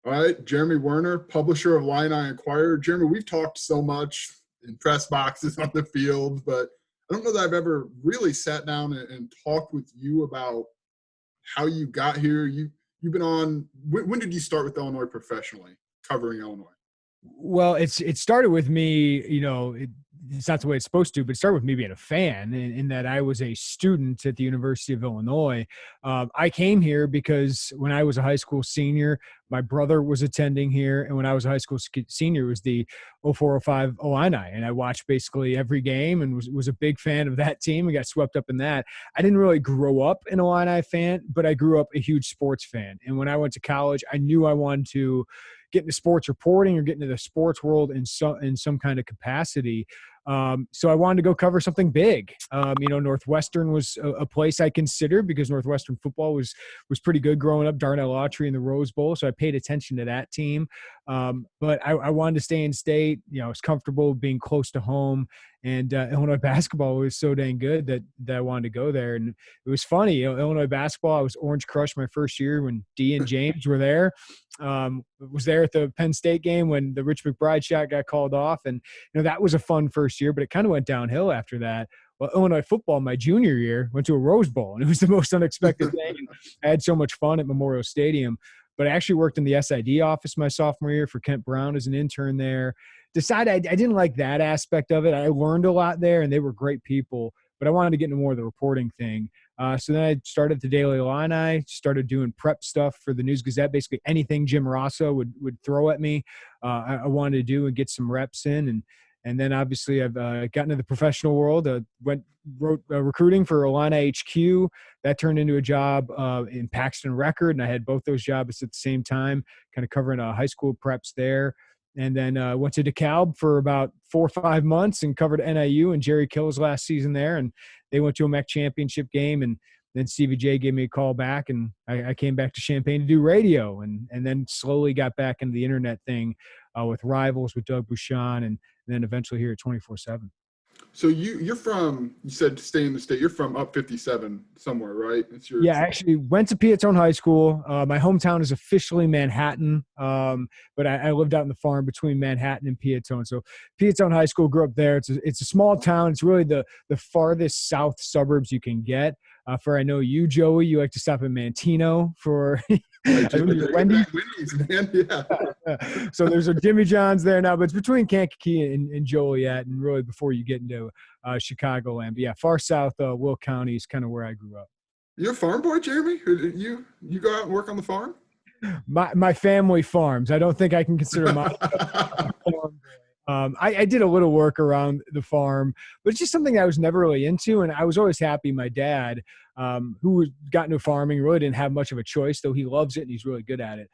All right, Jeremy Werner, publisher of Illini Inquirer. Jeremy, we've talked so much in press boxes on the field, but I don't know that I've ever really sat down and talked with you about how you got here. You've been on. When did you start with Illinois professionally, covering Illinois? Well, it started with me, it's not the way it's supposed to, but it started with me being a fan in that I was a student at the University of Illinois. I came here because when I was a high school senior, my brother was attending here. And when I was a high school senior, it was the 0405 Illini. And I watched basically every game and was a big fan of that team and got swept up in that. I didn't really grow up an Illini fan, but I grew up a huge sports fan. And when I went to college, I knew I wanted to get into sports reporting or get into the sports world in some kind of capacity. So I wanted to go cover something big. Northwestern was a place I considered because Northwestern football was pretty good growing up. Darnell Autry in the Rose Bowl, so I paid attention to that team. But I wanted to stay in state. I was comfortable being close to home, and Illinois basketball was so dang good that I wanted to go there. And it was funny, Illinois basketball. I was Orange Crush my first year when Dee and James were there. Was there at the Penn State game when the Rich McBride shot got called off, and that was a fun first year, but it kind of went downhill after that. Well, Illinois football my junior year went to a Rose Bowl, and it was the most unexpected thing. And I had so much fun at Memorial Stadium. But I actually worked in the SID office my sophomore year for Kent Brown as an intern there. Decided I didn't like that aspect of it. I learned a lot there, and they were great people, but I wanted to get into more of the reporting thing. So then I started the Daily Illini, started doing prep stuff for the News Gazette, basically anything Jim Rosso would throw at me. I wanted to do and get some reps in. And then obviously I've gotten into the professional world, wrote recruiting for Illini HQ. That turned into a job in Paxton Record, and I had both those jobs at the same time, kind of covering high school preps there. And then went to DeKalb for about 4 or 5 months and covered NIU and Jerry Kill's last season there. And they went to a MAC championship game, and then CVJ gave me a call back, and I came back to Champaign to do radio, and then slowly got back into the internet thing with Rivals, with Doug Bouchon, and then eventually here at 24/7. So you said stay in the state. You're from up 57 somewhere, right? Yeah, I actually went to Piatone High School. My hometown is officially Manhattan, but I lived out in the farm between Manhattan and Piatone. So Piatone High School, grew up there. It's a small town. It's really the farthest south suburbs you can get. I know you, Joey, you like to stop in Mantino for Wendy's, man. Yeah. So there's a Jimmy John's there now, but it's between Kankakee and Joliet, and really before you get into Chicagoland. But yeah, far south, Will County is kind of where I grew up. You're a farm boy, Jeremy? You go out and work on the farm? My family farms. I don't think I can consider my farm boy. I did a little work around the farm, but it's just something I was never really into. And I was always happy my dad, who got into farming, really didn't have much of a choice, though he loves it and he's really good at it.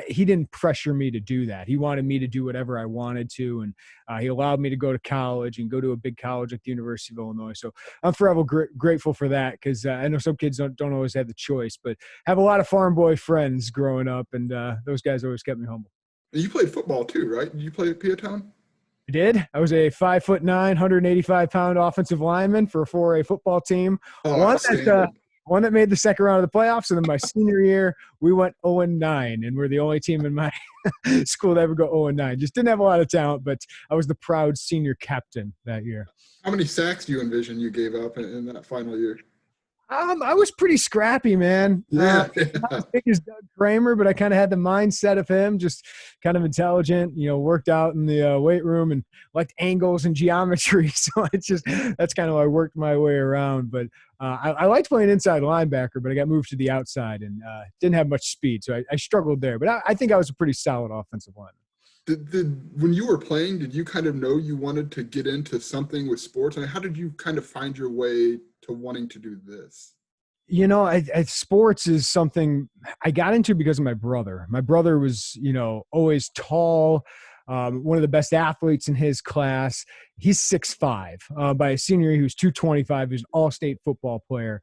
He didn't pressure me to do that. He wanted me to do whatever I wanted to. And he allowed me to go to college and go to a big college like the University of Illinois. So I'm forever grateful for that, because I know some kids don't always have the choice, but have a lot of farm boy friends growing up, and those guys always kept me humble. You played football too, right? Did you play at Piatone? I did. I was a 5'9", 185-pound offensive lineman for a 4A football team. One that made the second round of the playoffs. And then my senior year, we went 0-9, and we're the only team in my school to ever go 0-9. Just didn't have a lot of talent, but I was the proud senior captain that year. How many sacks do you envision you gave up in that final year? I was pretty scrappy, man. Yeah. Not as big as Doug Kramer, but I kind of had the mindset of him, just kind of intelligent, worked out in the weight room and liked angles and geometry. So that's kind of how I worked my way around. But I liked playing inside linebacker, but I got moved to the outside and didn't have much speed. So I struggled there. But I think I was a pretty solid offensive lineman. When you were playing, did you kind of know you wanted to get into something with sports? How did you kind of find your way to wanting to do this? Sports is something I got into because of my brother. My brother was, always tall, one of the best athletes in his class. He's 6'5". By a senior year, he was 225. He was an all-state football player.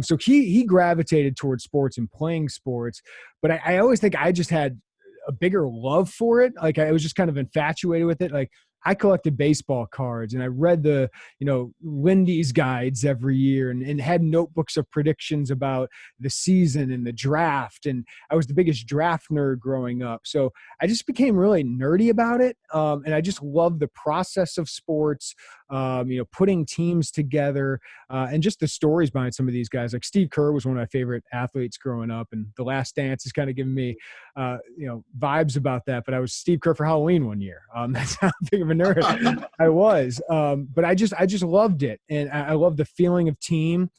So he gravitated towards sports and playing sports. But I always think I just had a bigger love for it. Like I was just kind of infatuated with it. Like I collected baseball cards, and I read the, Lindy's guides every year, and had notebooks of predictions about the season and the draft. And I was the biggest draft nerd growing up. So I just became really nerdy about it. And I just love the process of sports, putting teams together, and just the stories behind some of these guys. Like Steve Kerr was one of my favorite athletes growing up, and The Last Dance is kind of giving me, vibes about that. But I was Steve Kerr for Halloween one year. That's how big of a nerd I was. But I just loved it, and I love the feeling of team.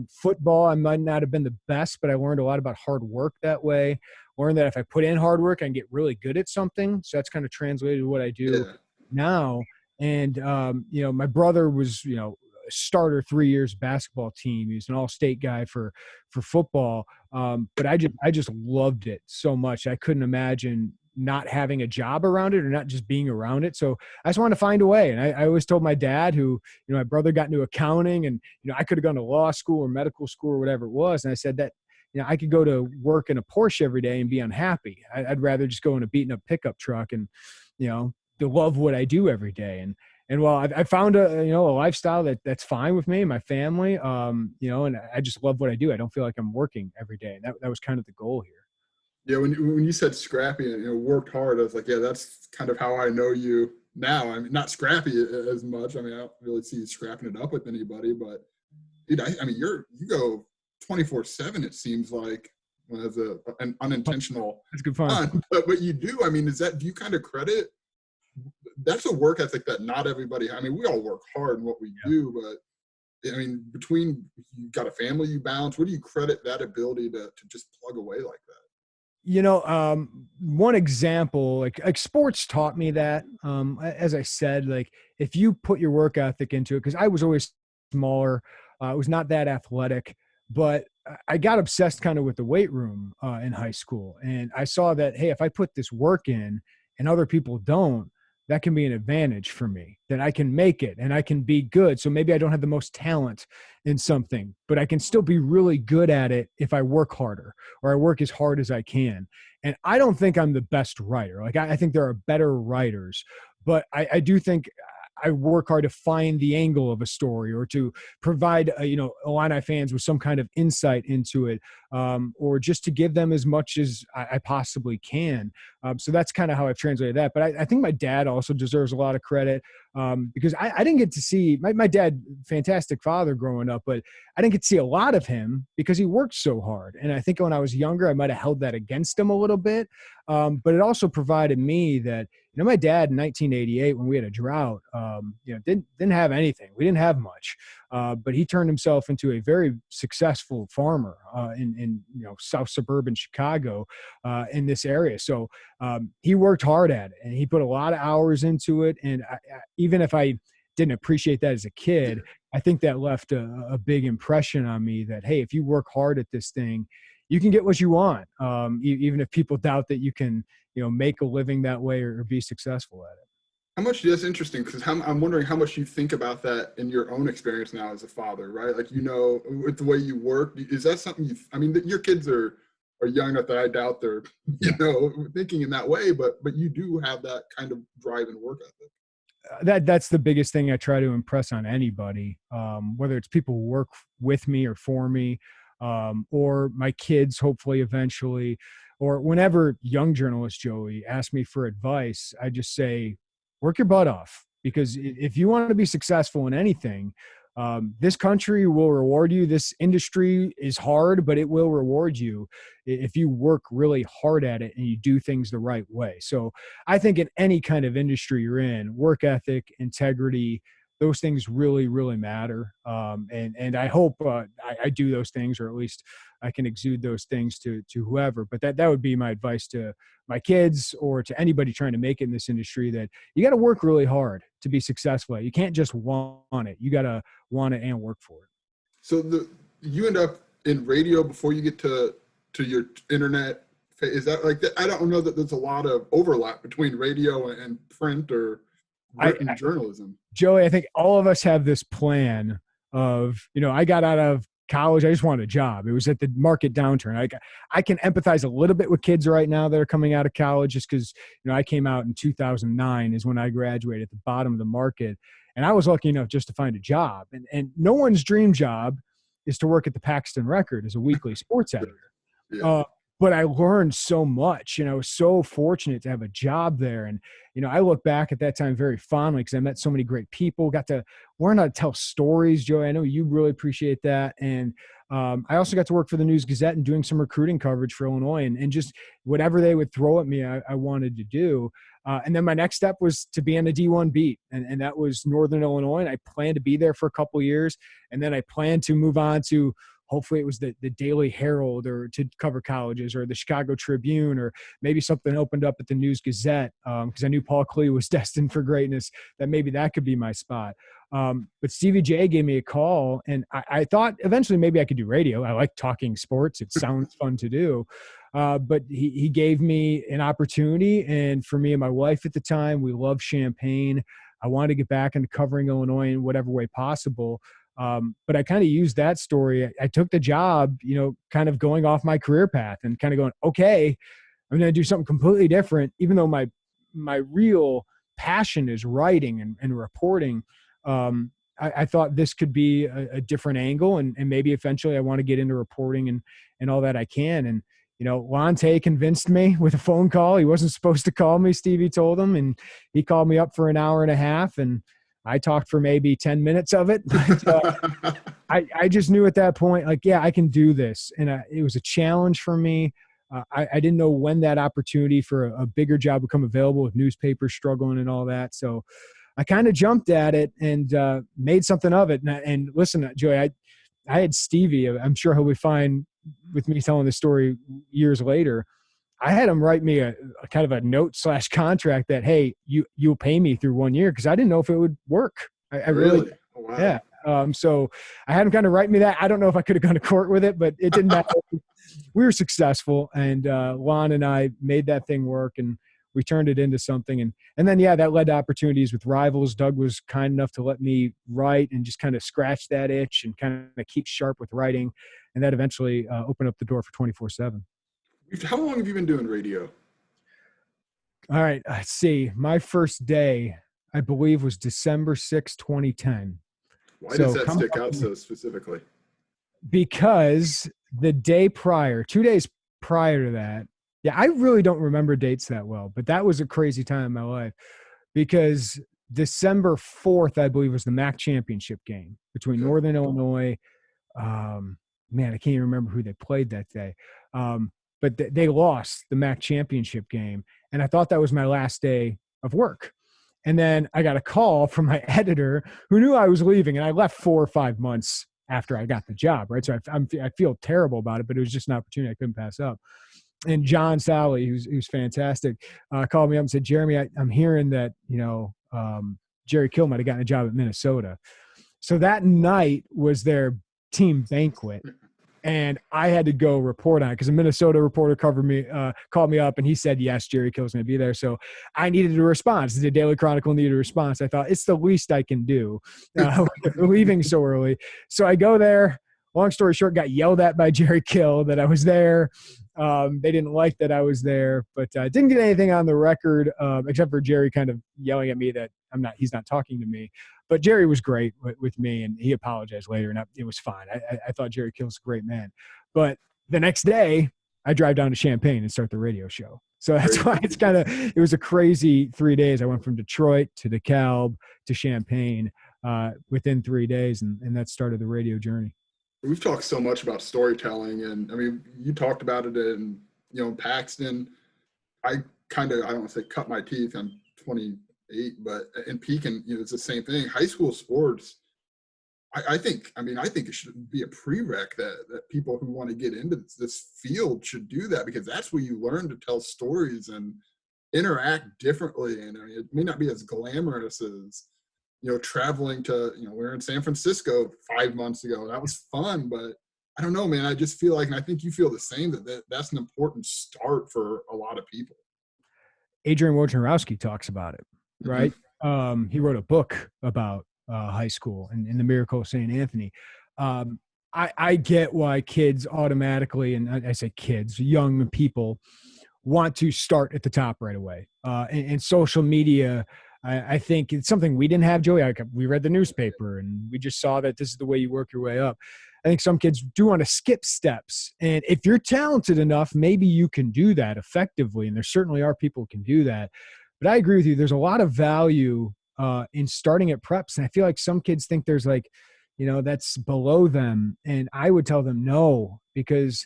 Football, I might not have been the best, but I learned a lot about hard work that way. Learned that if I put in hard work, I can get really good at something. So that's kind of translated to what I do now. And my brother was, a starter 3 years basketball team. He was an all-state guy for football. But I just loved it so much. I couldn't imagine not having a job around it or not just being around it. So I just wanted to find a way. And I always told my dad, who, my brother got into accounting, and, I could have gone to law school or medical school or whatever it was. And I said that, I could go to work in a Porsche every day and be unhappy. I'd rather just go in a beaten up pickup truck and, to love what I do every day. And while I found a lifestyle that's fine with me and my family, and I just love what I do. I don't feel like I'm working every day. And that was kind of the goal here. Yeah, when you said scrappy and worked hard, I was like, yeah, that's kind of how I know you now. I mean, not scrappy as much. I mean, I don't really see you scrapping it up with anybody, but dude, I mean, you go 24/7. It seems like as an unintentional. That's good fun. But you do. I mean, do you kind of credit? That's a work ethic that not everybody. I mean, we all work hard in what we do, but I mean, between you got a family you balance, what do you credit that ability to just plug away like that? One example, like sports taught me that, as I said, like if you put your work ethic into it, because I was always smaller, I was not that athletic, but I got obsessed kind of with the weight room in high school. And I saw that, hey, if I put this work in and other people don't, that can be an advantage for me, that I can make it and I can be good. So maybe I don't have the most talent in something, but I can still be really good at it if I work harder or I work as hard as I can. And I don't think I'm the best writer. Like I think there are better writers, but I do think I work hard to find the angle of a story or to provide, Illini fans with some kind of insight into it, or just to give them as much as I possibly can. So that's kind of how I've translated that. But I think my dad also deserves a lot of credit, because I didn't get to see my dad, fantastic father growing up, but I didn't get to see a lot of him because he worked so hard. And I think when I was younger, I might have held that against him a little bit. But it also provided me that, my dad in 1988, when we had a drought, didn't have anything. We didn't have much, but he turned himself into a very successful farmer in South suburban Chicago, in this area. So he worked hard at it, and he put a lot of hours into it. And even if I didn't appreciate that as a kid, I think that left a big impression on me that, hey, if you work hard at this thing, you can get what you want, even if people doubt that you can, make a living that way or be successful at it. How much, that's interesting, because I'm wondering how much you think about that in your own experience now as a father, right? Like, with the way you work, is that something your kids are young enough that I doubt they're, thinking in that way, but you do have that kind of drive and work ethic. That's the biggest thing I try to impress on anybody, whether it's people who work with me or for me, or my kids, hopefully eventually, or whenever young journalist Joey asks me for advice, I just say, work your butt off, because if you want to be successful in anything, this country will reward you. This industry is hard, but it will reward you if you work really hard at it and you do things the right way. So I think in any kind of industry you're in, work ethic, integrity, those things really, really matter. And I hope I do those things, or at least I can exude those things to whoever. But that would be my advice to my kids or to anybody trying to make it in this industry, that you got to work really hard to be successful at it. You can't just want it. You got to want it and work for it. So you end up in radio before you get to your internet. Is that like that? I don't know that there's a lot of overlap between radio and print or written journalism. Joey, I think all of us have this plan of, I got out of college. I just wanted a job. It was at the market downturn. I can empathize a little bit with kids right now that are coming out of college, just because, I came out in 2009 is when I graduated, at the bottom of the market. And I was lucky enough just to find a job. And no one's dream job is to work at the Paxton Record as a weekly sports editor. Yeah. But I learned so much, and I was so fortunate to have a job there. And, I look back at that time very fondly because I met so many great people, got to learn how to tell stories. Joey, I know you really appreciate that. And I also got to work for the News Gazette and doing some recruiting coverage for Illinois, and just whatever they would throw at me, I wanted to do. And then my next step was to be on the D1 beat, and that was Northern Illinois. And I planned to be there for a couple of years. And then I planned to move on to, hopefully it was the Daily Herald, or to cover colleges, or the Chicago Tribune, or maybe something opened up at the News Gazette, because I knew Paul Klee was destined for greatness, that maybe that could be my spot. But Stevie J gave me a call, and I thought eventually maybe I could do radio. I like talking sports. It sounds fun to do. But he gave me an opportunity, and for me and my wife at the time, we loved Champaign. I wanted to get back into covering Illinois in whatever way possible. But I kind of used that story. I took the job, kind of going off my career path and kind of going, okay, I'm going to do something completely different, even though my real passion is writing and reporting. I thought this could be a different angle, and maybe eventually I want to get into reporting and all that I can. And, Lante convinced me with a phone call. He wasn't supposed to call me, Stevie told him, and he called me up for an hour and a half, and I talked for maybe 10 minutes of it. But, I just knew at that point, like, yeah, I can do this. And it was a challenge for me. I didn't know when that opportunity for a bigger job would come available, with newspapers struggling and all that. So I kind of jumped at it and made something of it. And listen, Joey, I had Stevie. I'm sure he'll be fine with me telling this story years later. I had him write me a kind of a note/contract that, hey, you'll pay me through 1 year, because I didn't know if it would work. I really Oh, wow. Yeah. So I had him kind of write me that. I don't know if I could have gone to court with it, but it didn't matter. We were successful, and Lon and I made that thing work, and we turned it into something. And then, yeah, that led to opportunities with Rivals. Doug was kind enough to let me write and just kind of scratch that itch and kind of keep sharp with writing. And that eventually opened up the door for 24/7. How long have you been doing radio? All right. Let's see. My first day, I believe, was December 6, 2010. Why does that stick out so specifically? Because the day prior, 2 days prior to that, yeah, I really don't remember dates that well, but that was a crazy time in my life, because December 4th, I believe, was the MAC championship game between Northern Illinois. Man, I can't even remember who they played that day. But they lost the MAC championship game. And I thought that was my last day of work. And then I got a call from my editor, who knew I was leaving. And I left 4 or 5 months after I got the job, right? So I feel terrible about it, but it was just an opportunity I couldn't pass up. And John Sally, who's fantastic, called me up and said, Jeremy, I'm hearing that, Jerry Kill might have gotten a job at Minnesota. So that night was their team banquet, and I had to go report on it, because a Minnesota reporter called me up, and he said, yes, Jerry Kill's going to be there. So I needed a response. The Daily Chronicle needed a response. I thought, it's the least I can do, leaving so early. So I go there. Long story short, got yelled at by Jerry Kill that I was there. They didn't like that I was there, but I didn't get anything on the record, except for Jerry kind of yelling at me that he's not talking to me. But Jerry was great with me, and he apologized later, and it was fine. I thought Jerry Kill's a great man. But the next day, I drive down to Champaign and start the radio show. So that's why it was a crazy 3 days. I went from Detroit to DeKalb to Champaign within 3 days, and that started the radio journey. We've talked so much about storytelling, and I mean, you talked about it in Paxton. I don't want to say cut my teeth. I'm 28, but in Pekin, it's the same thing. High school sports, I think it should be a prereq that people who want to get into this field should do that, because that's where you learn to tell stories and interact differently. And I mean, it may not be as glamorous as traveling to, we were in San Francisco 5 months ago. That was fun, but I don't know, man. I just feel like, and I think you feel the same, that's an important start for a lot of people. Adrian Wojnarowski talks about it, right? Mm-hmm. He wrote a book about high school and the Miracle of St. Anthony. I get why kids automatically, and I say kids, young people, want to start at the top right away. And social media, I think it's something we didn't have, Joey. We read the newspaper and we just saw that this is the way you work your way up. I think some kids do want to skip steps. And if you're talented enough, maybe you can do that effectively. And there certainly are people who can do that. But I agree with you. There's a lot of value in starting at preps. And I feel like some kids think there's like, that's below them. And I would tell them no, because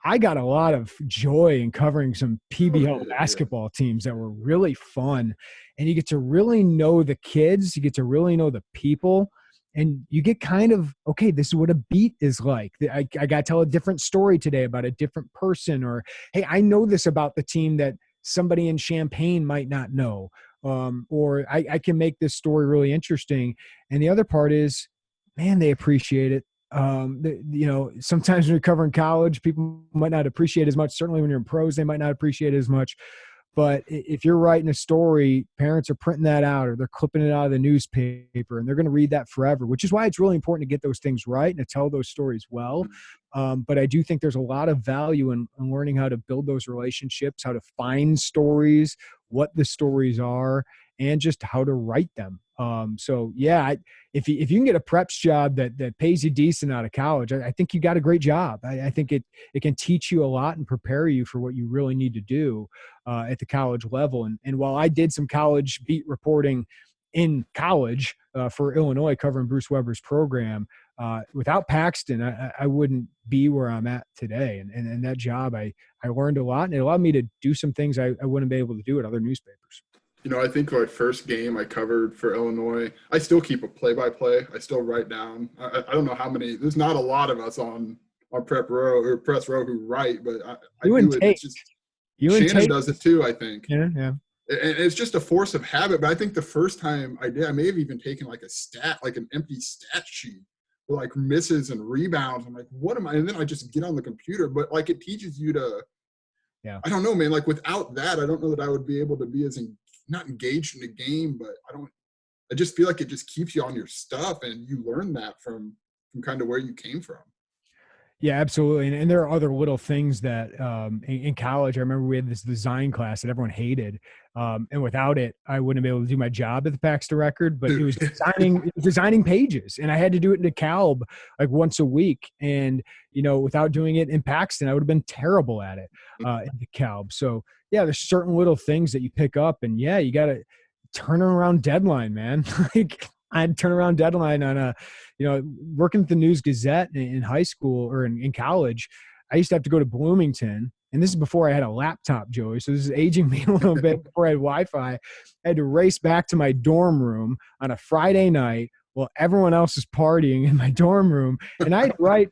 I got a lot of joy in covering some PBL basketball teams that were really fun. And you get to really know the kids, you get to really know the people, and you get kind of, okay, this is what a beat is like. I got to tell a different story today about a different person, or, hey, I know this about the team that somebody in Champaign might not know. Or I can make this story really interesting. And the other part is, man, they appreciate it. Sometimes when you're covering college, people might not appreciate as much. Certainly when you're in pros, they might not appreciate it as much. But if you're writing a story, parents are printing that out or they're clipping it out of the newspaper and they're going to read that forever, which is why it's really important to get those things right and to tell those stories well. But I do think there's a lot of value in learning how to build those relationships, how to find stories, what the stories are, and just how to write them. If you can get a preps job that pays you decent out of college, I think you got a great job. I think it can teach you a lot and prepare you for what you really need to do at the college level. And while I did some college beat reporting in college for Illinois covering Bruce Weber's program, without Paxton, I wouldn't be where I'm at today. And that job, I learned a lot, and it allowed me to do some things I wouldn't be able to do at other newspapers. I think my first game I covered for Illinois, I still keep a play-by-play. I still write down. I don't know how many. There's not a lot of us on prep row or press row who write, but I do it. It's just Shannon does it too, I think. Yeah. And it's just a force of habit. But I think the first time I did, I may have even taken like an empty stat sheet with like misses and rebounds. I'm like, what am I? And then I just get on the computer. But like it teaches you to. Yeah. I don't know, man. Like without that, I don't know that I would be able to be as not engaged in the game, but I just feel like it just keeps you on your stuff and you learn that from kind of where you came from. Yeah, absolutely. And there are other little things that in college, I remember we had this design class that everyone hated. And without it, I wouldn't be able to do my job at the Paxton Record, but it was designing pages. And I had to do it in DeKalb like once a week. And, without doing it in Paxton, I would have been terrible at it in DeKalb. So yeah, there's certain little things that you pick up, and yeah, you got to turn around deadline, man. Like I had to turn around deadline on working at the News Gazette in high school or in college. I used to have to go to Bloomington, and this is before I had a laptop, Joey. So this is aging me a little bit. Before I had Wi-Fi, I had to race back to my dorm room on a Friday night while everyone else is partying in my dorm room. And I'd write,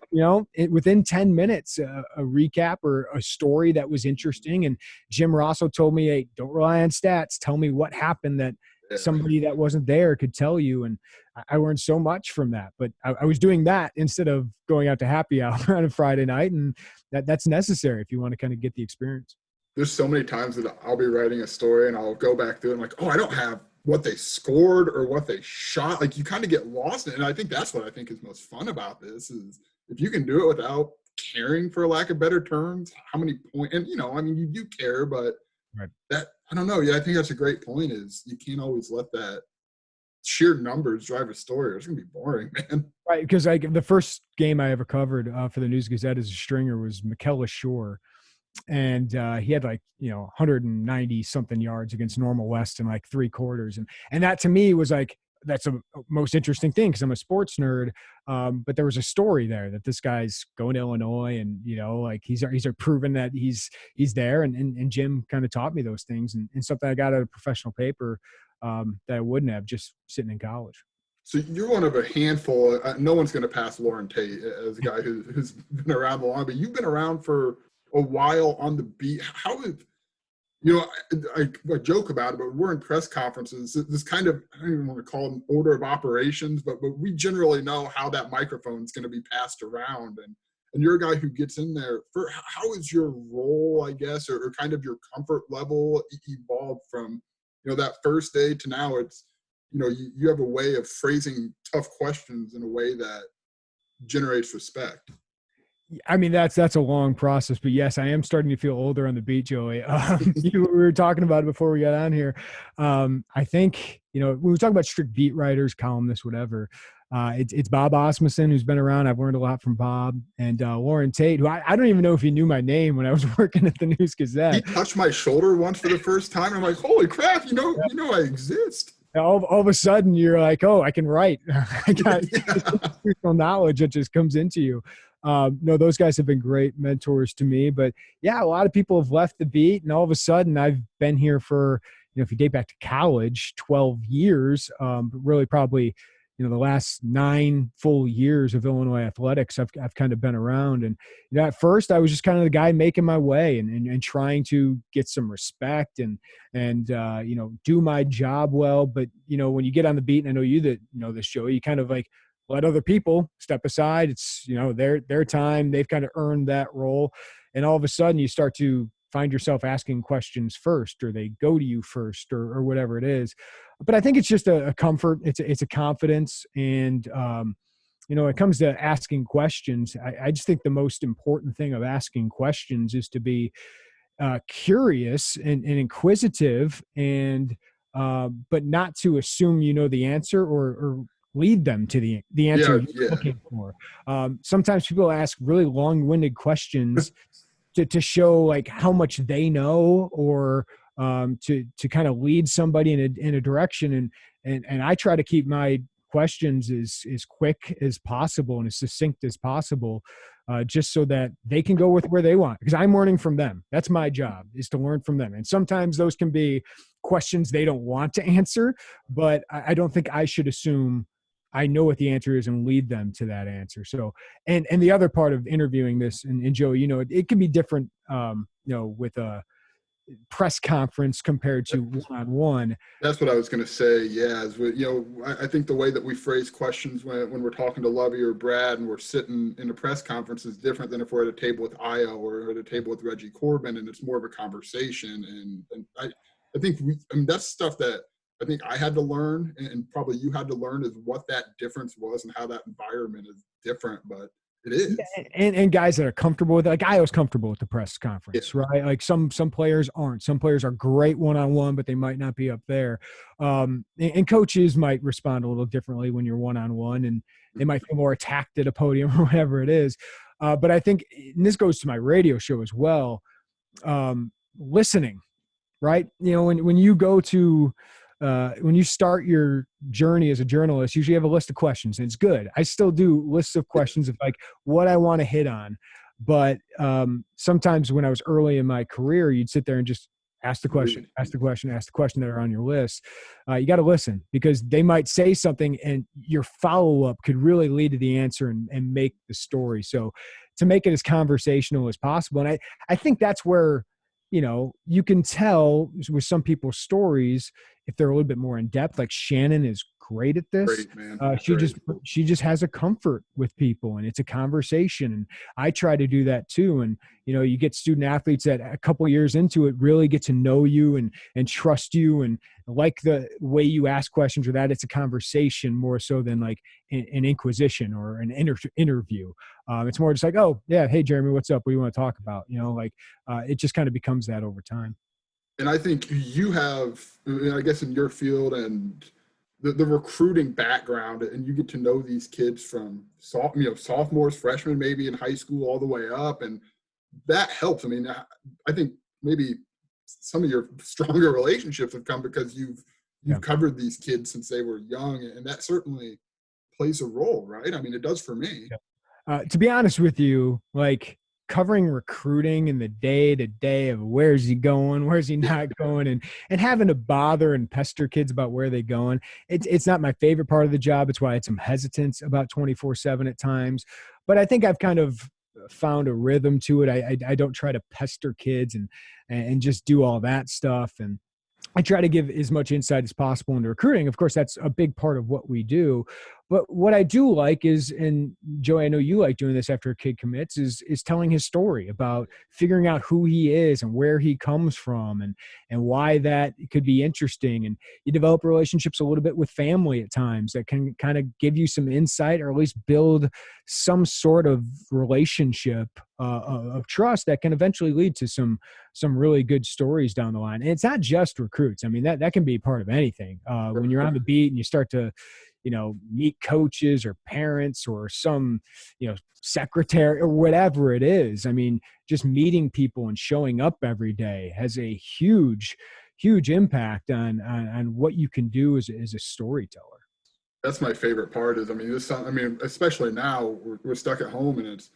within 10 minutes, a recap or a story that was interesting. And Jim Rosso told me, hey, don't rely on stats. Tell me what happened that somebody that wasn't there could tell you. And I learned so much from that. But I was doing that instead of going out to happy hour on a Friday night. And that's necessary if you want to kind of get the experience. There's so many times that I'll be writing a story and I'll go back through it and like, oh, I don't have what they scored or what they shot. Like you kind of get lost in it. And I think that's what I think is most fun about this is if you can do it without caring, for lack of better terms, how many points, and you do care, but right. That, I don't know. Yeah, I think that's a great point is you can't always let that sheer numbers drive a story. It's going to be boring, man. Right. Because the first game I ever covered for the News Gazette as a stringer was McKellar Shore. And he had 190 something yards against Normal West in like 3 quarters. And that to me was like, that's the most interesting thing because I'm a sports nerd. But there was a story there that this guy's going to Illinois and, he's proven that he's there. And Jim kind of taught me those things and something I got out of professional paper that I wouldn't have just sitting in college. So you're one of a handful. No one's going to pass Lauren Tate as a guy who's been around a long, but you've been around for a while on the beat. How is, I joke about it, but we're in press conferences. This kind of, I don't even want to call it an order of operations, but we generally know how that microphone is going to be passed around. And you're a guy who gets in there. How is your role, I guess, or kind of your comfort level evolved from, that first day to now? It's, you have a way of phrasing tough questions in a way that generates respect. I mean, that's a long process, but yes, I am starting to feel older on the beat, Joey. We were talking about it before we got on here. I think, when we talk about strict beat writers, columnists, whatever, it's Bob Osmussen, who's been around. I've learned a lot from Bob, and Lauren Tate, who I don't even know if he knew my name when I was working at the News Gazette. He touched my shoulder once for the first time. I'm like, holy crap, you know I exist. All of a sudden you're like, oh, I can write. I got institutional knowledge that just comes into you. No, those guys have been great mentors to me, but yeah, a lot of people have left the beat, and all of a sudden I've been here for, if you date back to college, 12 years, but really probably, the last 9 full years of Illinois athletics, I've kind of been around. And, at first I was just kind of the guy making my way and trying to get some respect and do my job well. But, when you get on the beat, and I know you that know this, show, you kind of like let other people step aside. It's, their time. They've kind of earned that role. And all of a sudden you start to find yourself asking questions first, or they go to you first, or whatever it is. But I think it's just a comfort. It's a confidence. And, when it comes to asking questions, I just think the most important thing of asking questions is to be curious and inquisitive, and but not to assume the answer or lead them to the answer you're looking for. Sometimes people ask really long-winded questions to show like how much they know, or to kind of lead somebody in a direction. And I try to keep my questions as quick as possible and as succinct as possible, just so that they can go with where they want, because I'm learning from them. That's my job, is to learn from them. And sometimes those can be questions they don't want to answer, but I don't think I should assume I know what the answer is and lead them to that answer. So, and the other part of interviewing this, and Joe, it can be different, with a press conference compared to one-on-one. That's what I was going to say. Yeah. I think the way that we phrase questions when we're talking to Lovey or Brad and we're sitting in a press conference is different than if we're at a table with Io or at a table with Reggie Corbin, and it's more of a conversation. And I think that's stuff that I think I had to learn, and probably you had to learn, is what that difference was and how that environment is different, but it is. And guys that are comfortable with it, like I was comfortable with the press conference, right? Like some players aren't. Some players are great one-on-one, but they might not be up there. And coaches might respond a little differently when you're one-on-one, and they might feel more attacked at a podium or whatever it is. But I think, and this goes to my radio show as well, listening, right? When you go to when you start your journey as a journalist, usually you have a list of questions, and it's good. I still do lists of questions of like what I want to hit on. But sometimes when I was early in my career, you'd sit there and just ask the question that are on your list. You got to listen, because they might say something and your follow-up could really lead to the answer and make the story. So to make it as conversational as possible. And I think that's where, you can tell with some people's stories if they're a little bit more in depth. Like Shannon is great at this. Great, man. She just has a comfort with people, and it's a conversation. And I try to do that too. And you get student athletes that a couple years into it really get to know you and trust you and like the way you ask questions, or that it's a conversation more so than like an inquisition or an interview. It's more just like, oh yeah, hey Jeremy, what's up? What do you want to talk about? It just kind of becomes that over time. And I think you have, I guess, in your field and the recruiting background, and you get to know these kids from sophomores, freshmen, maybe in high school, all the way up, and that helps. I mean, I think maybe some of your stronger relationships have come because you've covered these kids since they were young, and that certainly plays a role, right? I mean, it does for me. To be honest with you, like covering recruiting and the day-to-day of where's he going, where's he not going, and having to bother and pester kids about where they're going. It's not my favorite part of the job. It's why I had some hesitance about 24/7 at times. But I think I've kind of found a rhythm to it. I don't try to pester kids and just do all that stuff. And I try to give as much insight as possible into recruiting. Of course, that's a big part of what we do. But what I do like is, and Joey, I know you like doing this after a kid commits, is telling his story about figuring out who he is and where he comes from, and why that could be interesting. And you develop relationships a little bit with family at times that can kind of give you some insight, or at least build some sort of relationship of trust that can eventually lead to some really good stories down the line. And it's not just recruits. I mean, that can be part of anything. When you're on the beat and you start to, meet coaches or parents or some, secretary or whatever it is. I mean, just meeting people and showing up every day has a huge impact on what you can do as a storyteller. That's my favorite part is, especially now we're stuck at home, and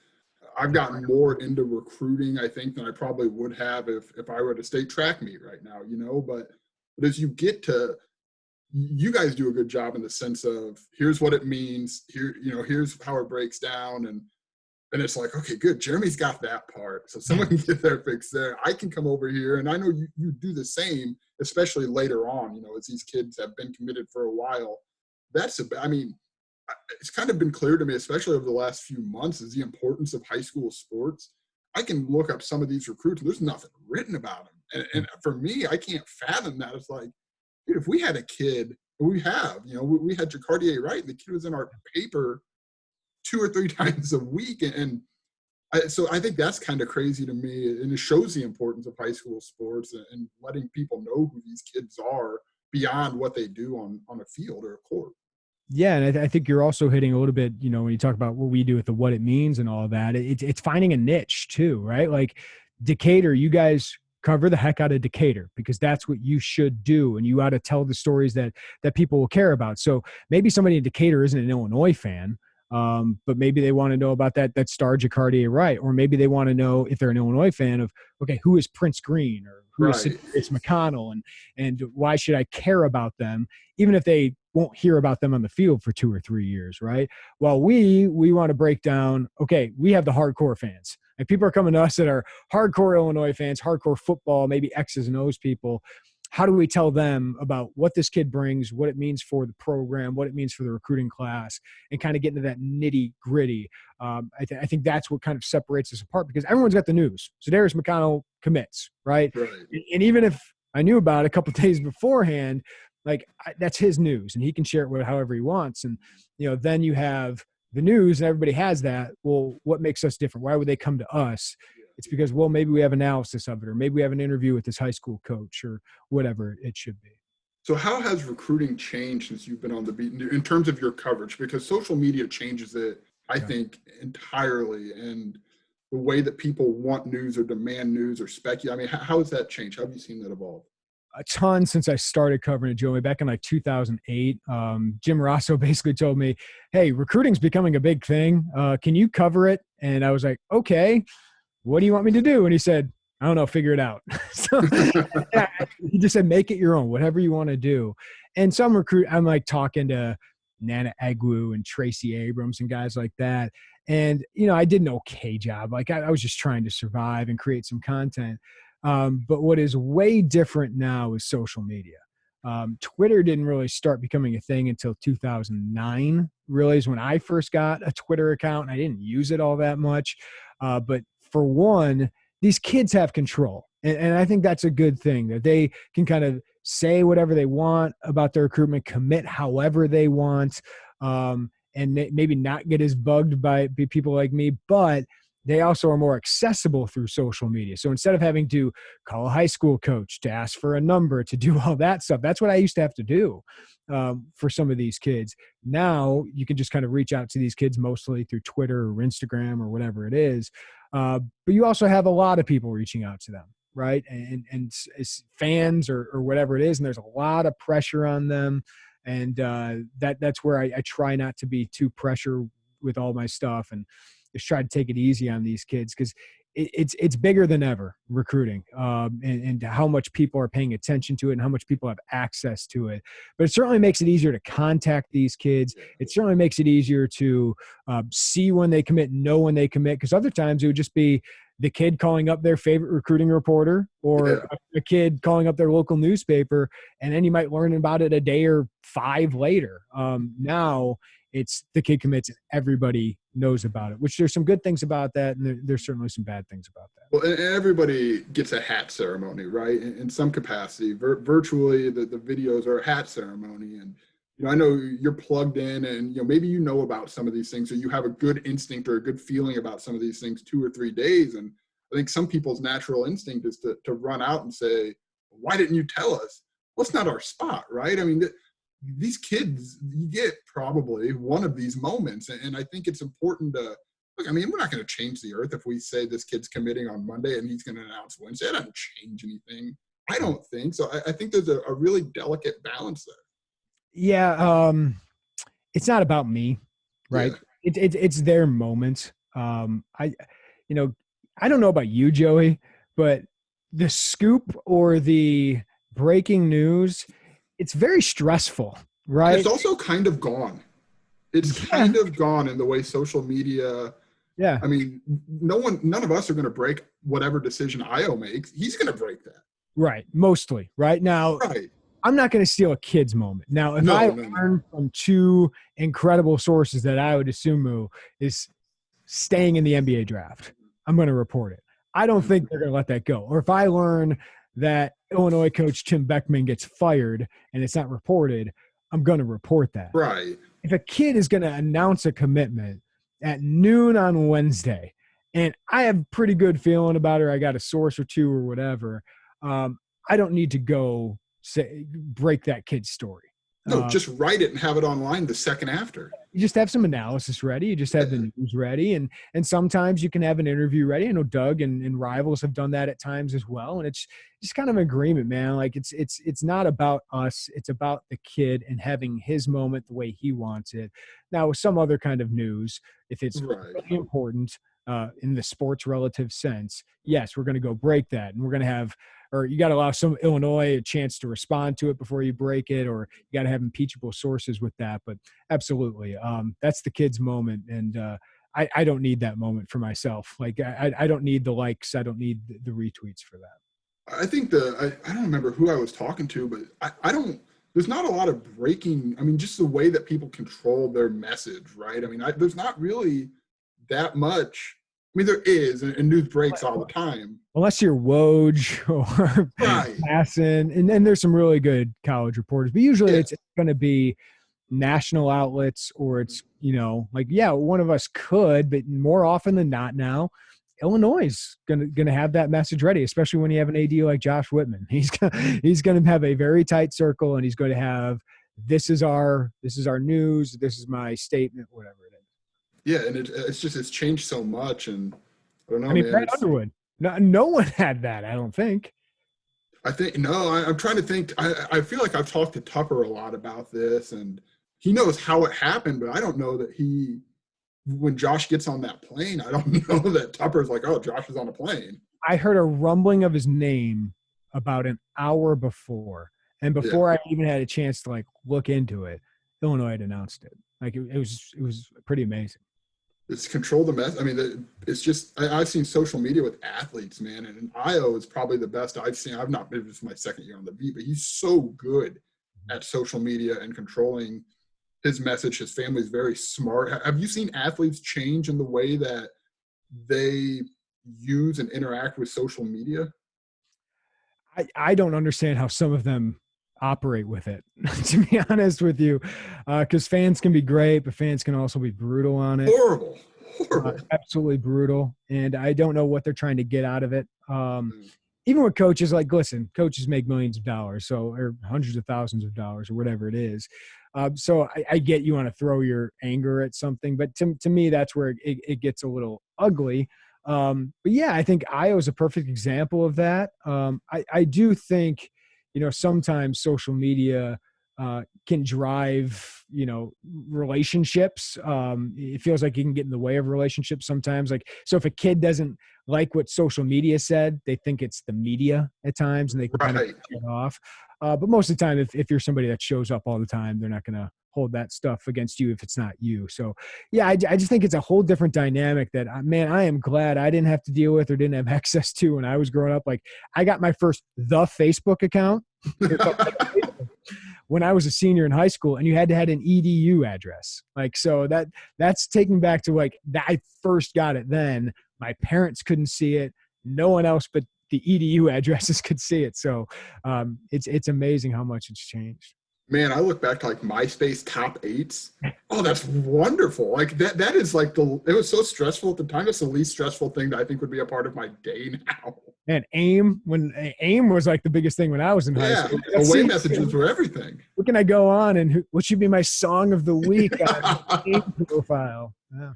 I've gotten more into recruiting, I think, than I probably would have if I were at a state track meet right now, but as you get to, you guys do a good job in the sense of, here's what it means here, here's how it breaks down. And it's like, okay, good. Jeremy's got that part. So someone can get their fix there. I can come over here. And I know you do the same, especially later on, as these kids have been committed for a while. It's kind of been clear to me, especially over the last few months, is the importance of high school sports. I can look up some of these recruits, and there's nothing written about them. And for me, I can't fathom that. It's like, dude, if we had a kid, we had Jacardier Wright, and the kid was in our paper 2 or 3 times a week. So I think that's kind of crazy to me. And it shows the importance of high school sports and letting people know who these kids are beyond what they do on a field or a court. Yeah, and I think you're also hitting a little bit, when you talk about what we do with the what it means and all of that, it's finding a niche too, right? Like Decatur, you guys cover the heck out of Decatur because that's what you should do, and you ought to tell the stories that people will care about. So maybe somebody in Decatur isn't an Illinois fan, but maybe they want to know about that star Jacardier Wright, or maybe they want to know, if they're an Illinois fan, of, okay, who is Prince Green, or who is it's McConnell, and why should I care about them, even if they won't hear about them on the field for 2 or 3 years, right? Well, we want to break down, okay, we have the hardcore fans. And people are coming to us that are hardcore Illinois fans, hardcore football, maybe X's and O's people. How do we tell them about what this kid brings, what it means for the program, what it means for the recruiting class, and kind of get into that nitty gritty? I think that's what kind of separates us apart, because everyone's got the news. So Darius McConnell commits, right? And even if I knew about it a couple of days beforehand, that's his news, and he can share it with however he wants. And, then you have the news, and everybody has that. Well, what makes us different? Why would they come to us? It's because, well, maybe we have analysis of it, or maybe we have an interview with this high school coach, or whatever it should be. So how has recruiting changed since you've been on the beat in terms of your coverage? Because social media changes it, I think, entirely. And the way that people want news or demand news or speculate. How has that changed? How have you seen that evolve? A ton since I started covering it, Joey, back in 2008. Jim Rosso basically told me, hey, recruiting's becoming a big thing. Can you cover it? And I was like, okay, what do you want me to do? And he said, I don't know, figure it out. So he just said, make it your own, whatever you want to do. And some I'm talking to Nana Agwu and Tracy Abrams and guys like that. And, I did an okay job. I was just trying to survive and create some content. But what is way different now is social media. Twitter didn't really start becoming a thing until 2009, really, is when I first got a Twitter account, and I didn't use it all that much. But for one, these kids have control. And I think that's a good thing, that they can kind of say whatever they want about their recruitment, commit however they want, and maybe not get as bugged by people like me, but they also are more accessible through social media. So instead of having to call a high school coach to ask for a number, to do all that stuff, that's what I used to have to do for some of these kids. Now you can just kind of reach out to these kids mostly through Twitter or Instagram or whatever it is. But you also have a lot of people reaching out to them, right? And it's fans or whatever it is. And there's a lot of pressure on them. And that's where I try not to be too pressure with all my stuff, and just try to take it easy on these kids, because it's bigger than ever, recruiting, and how much people are paying attention to it and how much people have access to it. But it certainly makes it easier to contact these kids. It certainly makes it easier to see when they commit, know when they commit, because other times it would just be the kid calling up their favorite recruiting reporter, or a kid calling up their local newspaper, and then you might learn about it a day or 5 later. Now it's the kid commits and everybody knows about it, which there's some good things about that. And there's certainly some bad things about that. Well, and everybody gets a hat ceremony, right? In some capacity, virtually the videos are a hat ceremony. And, I know you're plugged in and, maybe about some of these things, or you have a good instinct or a good feeling about some of these things 2 or 3 days. And I think some people's natural instinct is to run out and say, why didn't you tell us? Well, it's not our spot, right? I mean, these kids, you get probably one of these moments. And I think it's important to, look, I mean, we're not going to change the earth if we say this kid's committing on Monday and he's going to announce Wednesday. That doesn't change anything. I don't think so. I think there's a really delicate balance there. Yeah. It's not about me, right? Yeah. It's their moment. I don't know about you, Joey, but the scoop or the breaking news, it's very stressful, right? It's also kind of gone. It's kind of gone in the way social media. Yeah. I mean, none of us are going to break whatever decision Io makes. He's going to break that. Right. Mostly. Right. Now, right. I'm not going to steal a kid's moment. Now, if I learn from 2 incredible sources that I would assume is staying in the NBA draft, I'm going to report it. I don't think they're going to let that go. Or if I learn that Illinois coach Tim Beckman gets fired and it's not reported, I'm going to report that. Right. If a kid is going to announce a commitment at noon on Wednesday, and I have a pretty good feeling about it, or I got a source or 2 or whatever, I don't need to go break that kid's story. No, just write it and have it online the second after. You just have some analysis ready. You just have the news ready. And sometimes you can have an interview ready. I know Doug and Rivals have done that at times as well. And it's just kind of an agreement, man. Like it's not about us. It's about the kid and having his moment the way he wants it. Now, with some other kind of news, if it's really important in the sports relative sense, yes, we're going to go break that. And we're going to have, or you got to allow some Illinois a chance to respond to it before you break it, or you got to have impeachable sources with that. But absolutely, that's the kid's moment. And I don't need that moment for myself. Like I don't need the likes. I don't need the retweets for that. I think I don't remember who I was talking to, but I don't, there's not a lot of breaking. I mean, just the way that people control their message, right? I mean, there's not really that much. I mean, there is, and news breaks all the time. Unless you're Woj or Masson, and then there's some really good college reporters. But usually it's going to be national outlets, or it's, one of us could, but more often than not now, Illinois is going to have that message ready, especially when you have an AD like Josh Whitman. He's going to have a very tight circle, and he's going to have, this is our news, this is my statement, whatever it is. Yeah, and it's changed so much, and I don't know. I mean, Brad Underwood, no one had that. I don't think. I'm trying to think. I feel like I've talked to Tupper a lot about this, and he knows how it happened, but I don't know that when Josh gets on that plane, I don't know that Tupper's like, oh, Josh is on a plane. I heard a rumbling of his name about an hour before, and before I even had a chance to look into it, Illinois had announced it. Like it was pretty amazing. It's control the mess. I mean, it's just, I've seen social media with athletes, man, and Io is probably the best I've seen. I've not been, this is my second year on the beat, but he's so good at social media and controlling his message. His family's very smart. Have you seen athletes change in the way that they use and interact with social media? I don't understand how some of them operate with it, to be honest with you, because fans can be great, but fans can also be brutal on it. Horrible. Absolutely brutal. And I don't know what they're trying to get out of it. Even with coaches, listen, coaches make millions of dollars, or hundreds of thousands of dollars, or whatever it is. So I get you want to throw your anger at something, but to me, that's where it gets a little ugly. But yeah, I think Io is a perfect example of that. I do think, sometimes social media can drive, relationships. It feels like you can get in the way of relationships sometimes. So if a kid doesn't like what social media said, they think it's the media at times, and they can kind of get off. But most of the time, if you're somebody that shows up all the time, they're not going to hold that stuff against you if it's not you. So yeah, I just think it's a whole different dynamic that, man, I am glad I didn't have to deal with or didn't have access to when I was growing up. I got my first Facebook account when I was a senior in high school, and you had to have an EDU address. Like, so that's taking back to like that. I first got it then. My parents couldn't see it. No one else but the EDU addresses could see it. So it's amazing how much it's changed. Man, I look back to like MySpace top 8s. Oh, that's wonderful. Like that is like it was so stressful at the time. It's the least stressful thing that I think would be a part of my day now. And AIM was like the biggest thing when I was in high school. Away messages were everything. What can I go on and what should be my song of the week on AIM profile? Yeah.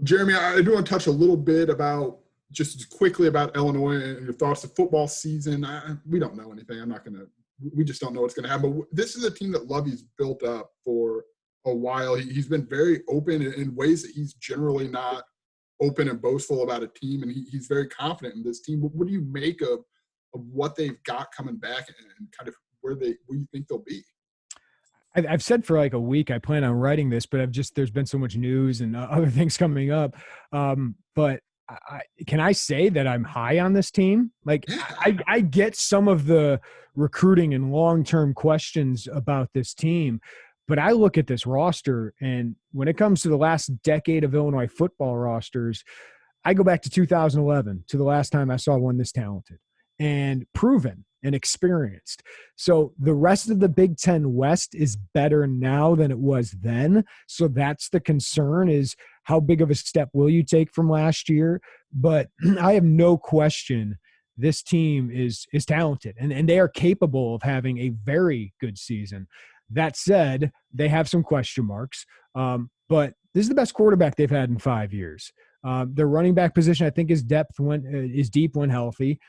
Jeremy, I do want to touch a little bit about just quickly about Illinois and your thoughts of football season. We don't know anything. We just don't know what's going to happen. But this is a team that Lovey's built up for a while. He's been very open in ways that he's generally not open and boastful about a team, and he's very confident in this team. What do you make of what they've got coming back and kind of where you think they'll be? I've said for like a week I plan on writing this, but there's been so much news and other things coming up. But can I say that I'm high on this team? Like I get some of the recruiting and long-term questions about this team, but I look at this roster, and when it comes to the last decade of Illinois football rosters, I go back to 2011 to the last time I saw one this talented and proven and experienced. So the rest of the Big Ten West is better now than it was then. So that's the concern, is how big of a step will you take from last year? But I have no question this team is talented, and they are capable of having a very good season. That said, they have some question marks, but this is the best quarterback they've had in 5 years. Their running back position, I think, is deep when healthy.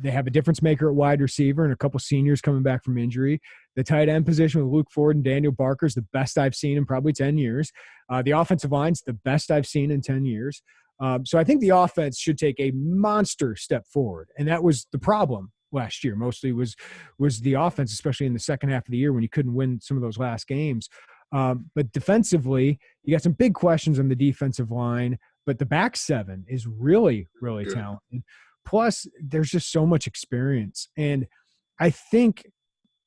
They have a difference maker at wide receiver and a couple seniors coming back from injury. The tight end position with Luke Ford and Daniel Barker is the best I've seen in probably 10 years. The offensive line's the best I've seen in 10 years. So I think the offense should take a monster step forward, and that was the problem last year. Mostly was the offense, especially in the second half of the year when you couldn't win some of those last games. But defensively, you got some big questions on the defensive line, but the back seven is really, really talented. Plus, there's just so much experience. And I think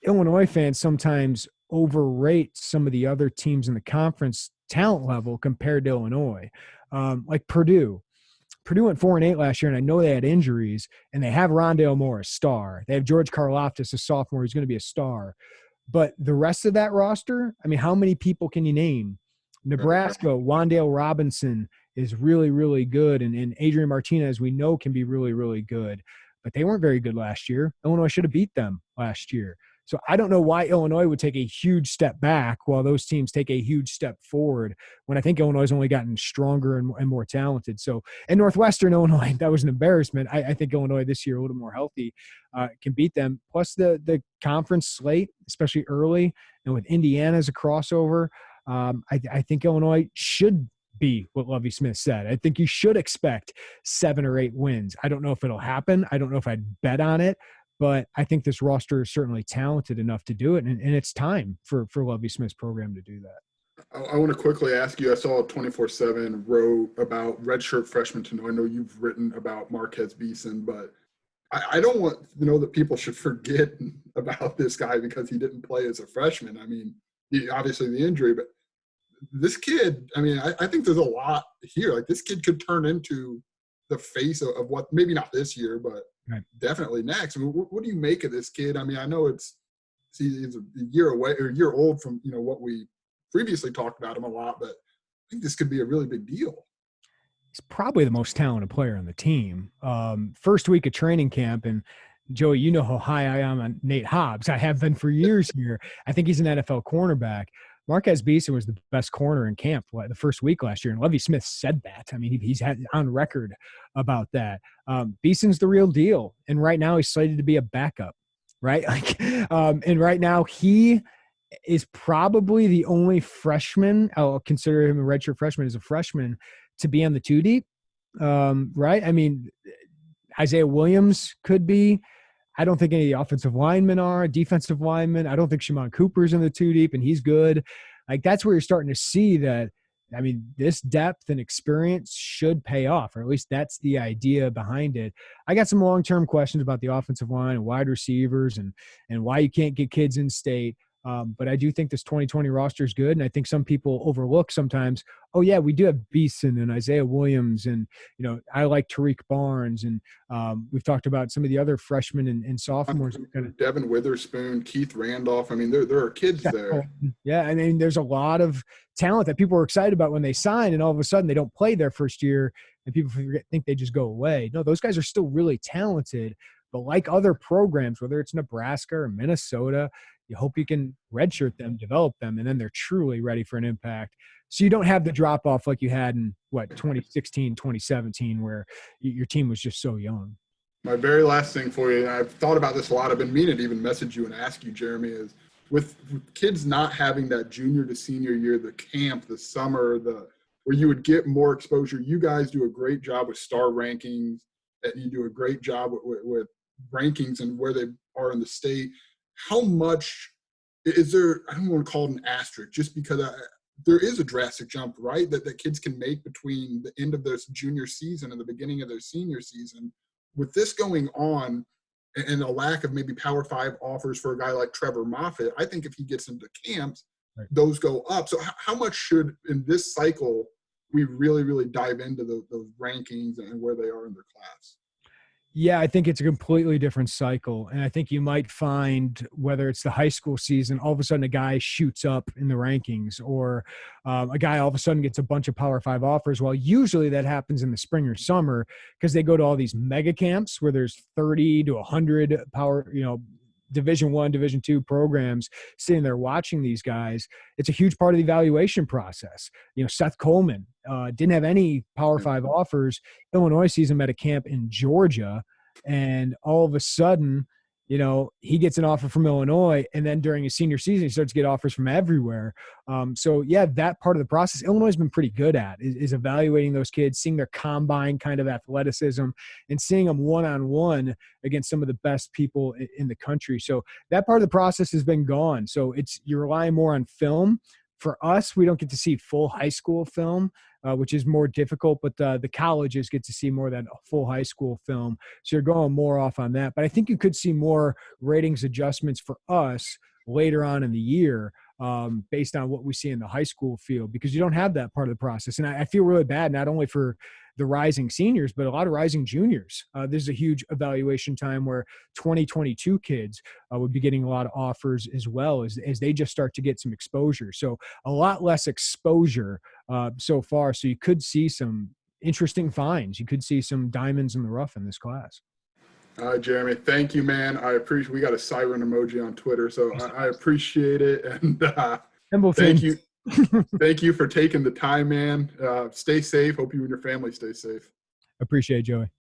Illinois fans sometimes overrate some of the other teams in the conference talent level compared to Illinois. Like Purdue. Purdue went 4-8 last year, and I know they had injuries, and they have Rondale Moore, a star. They have George Karlaftis, a sophomore, who's going to be a star. But the rest of that roster, I mean, how many people can you name? Nebraska, Wan'Dale Robinson is really, really good. And Adrian Martinez, we know, can be really, really good. But they weren't very good last year. Illinois should have beat them last year. So I don't know why Illinois would take a huge step back while those teams take a huge step forward, when I think Illinois has only gotten stronger and more talented. So, and Northwestern Illinois, that was an embarrassment. I think Illinois this year, a little more healthy, can beat them. Plus the conference slate, especially early, and with Indiana as a crossover, I think Illinois should be what Lovie Smith said. I think you should expect 7 or 8 wins. I don't know if it'll happen. I don't know if I'd bet on it, but I think this roster is certainly talented enough to do it, and it's time for Lovie Smith's program to do that. I want to quickly ask you, I saw 24/7 wrote about redshirt freshmen to know. I know you've written about Marquez Beeson, but I don't want to know that people should forget about this guy because he didn't play as a freshman. I mean, obviously the injury, but this kid, I mean, I think there's a lot here. Like, this kid could turn into the face of what, maybe not this year, but definitely next. I mean, what do you make of this kid? I mean, I know he's a year away or a year old from, what we previously talked about him a lot, but I think this could be a really big deal. He's probably the most talented player on the team. First week of training camp, and Joey, you know how high I am on Nate Hobbs. I have been for years here. I think he's an NFL cornerback. Marquez Beeson was the best corner in camp the first week last year, and Lovie Smith said that. I mean, he's had on record about that. Beeson's the real deal, and right now he's slated to be a backup, right? And right now he is probably the only freshman, I'll consider him a redshirt freshman, as a freshman, to be on the 2 deep, right? I mean, Isaiah Williams could be. I don't think any of the offensive linemen are. Defensive linemen, I don't think Shimon Cooper's in the 2 deep, and he's good. Like, that's where you're starting to see that, I mean, this depth and experience should pay off, or at least that's the idea behind it. I got some long-term questions about the offensive line and wide receivers and why you can't get kids in state. But I do think this 2020 roster is good. And I think some people overlook sometimes, oh yeah, we do have Beeson and Isaiah Williams. And, I like Tariq Barnes. And we've talked about some of the other freshmen and sophomores. Devin Witherspoon, Keith Randolph. I mean, there are kids there. Yeah. I mean, there's a lot of talent that people were excited about when they signed, and all of a sudden they don't play their first year and people think they just go away. No, those guys are still really talented, but like other programs, whether it's Nebraska or Minnesota, you hope you can redshirt them, develop them, and then they're truly ready for an impact. So you don't have the drop off like you had in 2016, 2017, where your team was just so young. My very last thing for you, and I've thought about this a lot, I've been meaning to even message you and ask you, Jeremy, is with kids not having that junior to senior year, the camp, the summer, where you would get more exposure. You guys do a great job with star rankings, and you do a great job with rankings and where they are in the state. How much is there, I don't want to call it an asterisk, just because there is a drastic jump, right, that kids can make between the end of their junior season and the beginning of their senior season. With this going on and a lack of maybe Power 5 offers for a guy like Trevor Moffitt, I think if he gets into camps, right, those go up. So how much should, in this cycle, we really, really dive into those rankings and where they are in their class? Yeah, I think it's a completely different cycle. And I think you might find, whether it's the high school season, all of a sudden a guy shoots up in the rankings, or a guy all of a sudden gets a bunch of Power 5 offers. Well, usually that happens in the spring or summer because they go to all these mega camps where there's 30 to 100 Division I, Division II programs sitting there watching these guys. It's a huge part of the evaluation process. Seth Coleman didn't have any Power 5 offers. Illinois sees him at a camp in Georgia, and all of a sudden, he gets an offer from Illinois, and then during his senior season, he starts to get offers from everywhere. So yeah, that part of the process, Illinois has been pretty good at is evaluating those kids, seeing their combine kind of athleticism, and seeing them one-on-one against some of the best people in the country. So that part of the process has been gone. So you're relying more on film. For us, we don't get to see full high school film, which is more difficult, but the colleges get to see more than a full high school film. So you're going more off on that. But I think you could see more ratings adjustments for us later on in the year based on what we see in the high school field, because you don't have that part of the process. And I feel really bad, not only for the rising seniors, but a lot of rising juniors. This is a huge evaluation time where 2022 kids would be getting a lot of offers as well as they just start to get some exposure. So a lot less exposure so far. So you could see some interesting finds. You could see some diamonds in the rough in this class. All right, Jeremy, thank you, man. I appreciate, we got a siren emoji on Twitter, so I appreciate it. And thank you. Thank you for taking the time, man. Stay safe. Hope you and your family stay safe. Appreciate it, Joey.